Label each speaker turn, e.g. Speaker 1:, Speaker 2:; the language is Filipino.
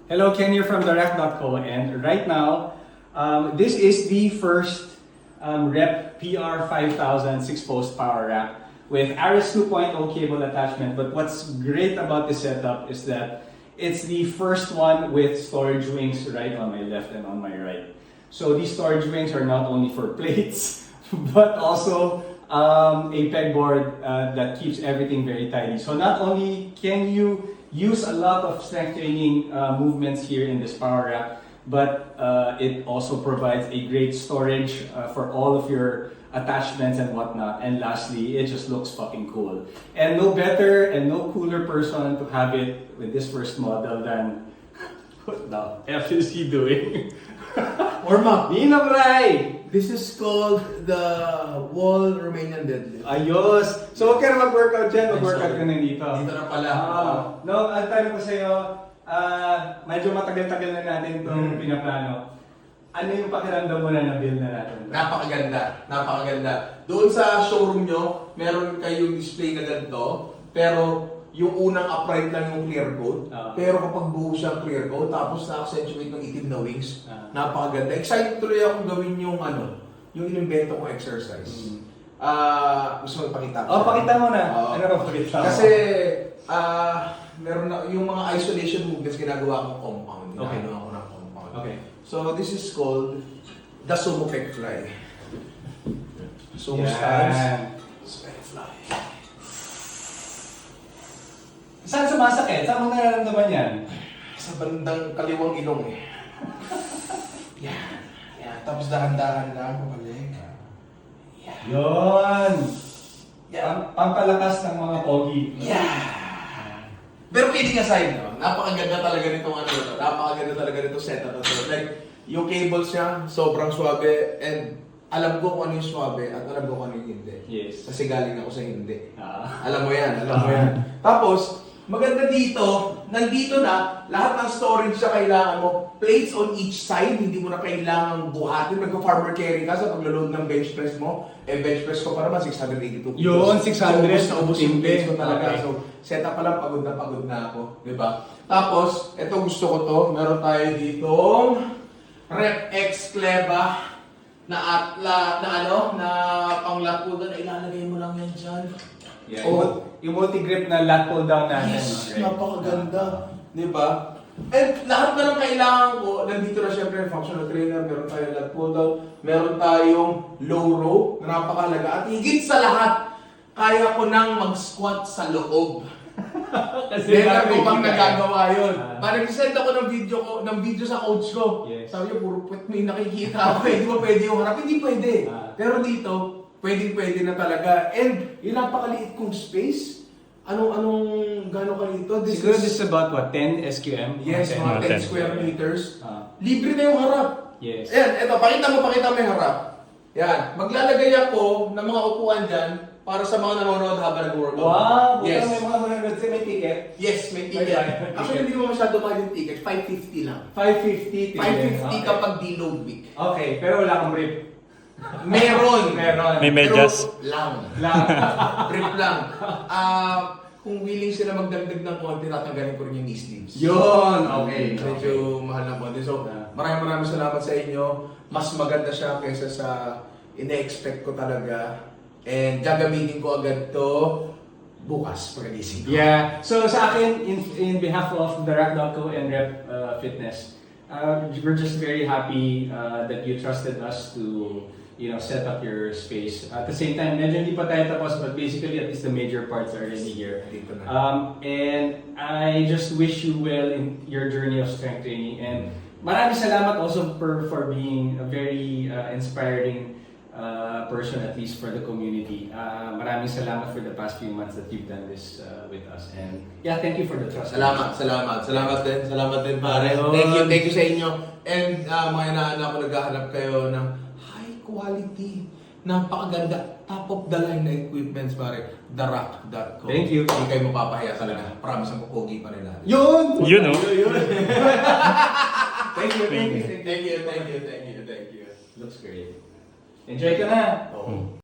Speaker 1: Hello, Ken here from Direct.co, and right now, this is the first Rep PR5000 6-post power rack with Aris 2.0 cable attachment. But what's great about this setup is that it's the first one with storage wings right on my left and on my right. So these storage wings are not only for plates, but also a pegboard that keeps everything very tidy. So not only can you use a lot of strength training movements here in this power rack, but it also provides a great storage for all of your attachments and whatnot. And lastly, it just looks fucking cool. And no better and no cooler person to have it with this first model than what the F is he doing?
Speaker 2: Warm up.
Speaker 1: Ninong Rai!
Speaker 2: This is called the wall Romanian deadlift.
Speaker 1: Ayos! So huwag ka na mag-workout dyan, mag-workout ka na dito.
Speaker 2: Dito na pala.
Speaker 1: No, ang tanong ko sa'yo, medyo matagal-tagal na natin itong pinaplano. Ano yung pakiramdam mo na na-build na natin?
Speaker 2: Napakaganda. Napakaganda. Doon sa showroom nyo, meron kayong display na ganito, pero yung unang upright lang yung clear coat. Pero kapag buo siya clear coat, tapos na-accentuate ng itim na wings, napakaganda. Excited tuloy akong gawin yung yung inimbento kong exercise. Gusto mo ipakita ko?
Speaker 1: Pakita mo na. Ano ba pakita mo?
Speaker 2: Kasi, meron na, yung mga isolation movements ginagawa kong compound.
Speaker 1: Okay.
Speaker 2: Ginagawa ko ng compound.
Speaker 1: Okay.
Speaker 2: So, this is called the Sumo Pec Fly. Sumo
Speaker 1: Yan.
Speaker 2: stance. Pec Fly.
Speaker 1: Saan sumasakit? Saan mo nararamdaman yan?
Speaker 2: Sa bandang kaliwang ilong eh. Yan. Yan. Tapos dahan-dahan lang bumalik. Yan.
Speaker 1: Yun!
Speaker 2: Yan.
Speaker 1: Pampalakas ng mga pogi.
Speaker 2: Yeah. Pero kidding aside, no? Napakaganda talaga nitong napakaganda talaga nitong setup na to. Like, yung cables niya, sobrang swabe, and alam ko kung ano yung swabe at alam ko kung ano yung hindi.
Speaker 1: Yes.
Speaker 2: Kasi galing ako sa hindi.
Speaker 1: Ah.
Speaker 2: Alam mo yan, alam mo yan. Tapos, maganda dito, nandito na, lahat ng storage sa kailangan mo, plates on each side, hindi mo na kailangang buhatin, magka-farmer carry ka sa paglo-load ng bench press mo. bench press ko pa naman, 682 kilos.
Speaker 1: Yun, 600.
Speaker 2: So, ubos yung plates ko talaga.
Speaker 1: Okay.
Speaker 2: So, set up pa lang, pagod na ako. Diba? Tapos, ito gusto ko to, meron tayo ditong Rep X Cleva na panglapudan, ilalagay mo lang yan dyan.
Speaker 1: Yeah, yung multi-grip na lat pull down natin.
Speaker 2: Yes,
Speaker 1: right?
Speaker 2: napakaganda. Di ba? And lahat na ng kailangan ko, nandito na syempre functional trainer, meron tayong lat pull down, meron tayong low row, na napakalaga. At higit sa lahat, kaya ko nang mag-squat sa loob.
Speaker 1: Kasi
Speaker 2: Never ko pang
Speaker 1: ka.
Speaker 2: nagagawa yun. Parang send ako ng video sa coach ko.
Speaker 1: Yes.
Speaker 2: Sabi niya, puro puwet may nakikita ako. Di ba pwede yung harap? Hindi pwede. Pero dito, pwede na talaga. And yung napakaliit kong space, gano'ng kalito?
Speaker 1: Siguro this is about what, 10 SQM?
Speaker 2: Yes,
Speaker 1: 10.
Speaker 2: mga
Speaker 3: 10.
Speaker 2: 10 square meters. Libre na yung harap.
Speaker 1: Yes.
Speaker 2: Ayan, eto, pakita mo yung harap. Yan, maglalagay ako ng mga upuan dyan para sa mga nanonood habang nag-workout.
Speaker 1: Wow!
Speaker 2: Yes.
Speaker 1: May mga manonood may ticket.
Speaker 2: Yes, may ticket. Actually, hindi mo masyado mahal yung ticket. 550 lang.
Speaker 1: 550 ticket.
Speaker 2: 550 kapag deload week.
Speaker 1: Okay, pero wala kang brief.
Speaker 2: Meron.
Speaker 3: May medyas.
Speaker 2: Pero lang. Brief lang. Kung willing sila magdagdag ng konti, tatanggalin ko rin yung knee sleeves.
Speaker 1: Yun! Okay.
Speaker 2: Medyo mahal ng konti. So, maraming salamat sa inyo. Mas maganda siya kaysa sa ine-expect ko talaga. And gagamitin ko agad to bukas pagkagising ko.
Speaker 1: Yeah. So sa akin, in behalf of Direct.co and Rep Fitness, we're just very happy that you trusted us to set up your space. At the same time, medyo hindi pa tayo tapos, but basically at least the major parts are already here.
Speaker 2: Dito na.
Speaker 1: And I just wish you well in your journey of strength training. And maraming salamat also for being a very inspiring person, at least for the community. Maraming salamat for the past few months that you've done this with us. And yeah, thank you for the trust.
Speaker 2: Salamat din pare. Thank you sa inyo. And mga inaanak ko, naghahanap kayo ng high quality, napakaganda, top of the line na equipments pare. Direct.co.
Speaker 1: Thank you.
Speaker 2: Hindi kayo mapapahiya talaga. Promise ang pupogi pa nila.
Speaker 1: Yun!
Speaker 3: Yun, no?
Speaker 1: Thank you.
Speaker 2: Thank you.
Speaker 1: Looks great. Enjoy ka na.
Speaker 2: Oo.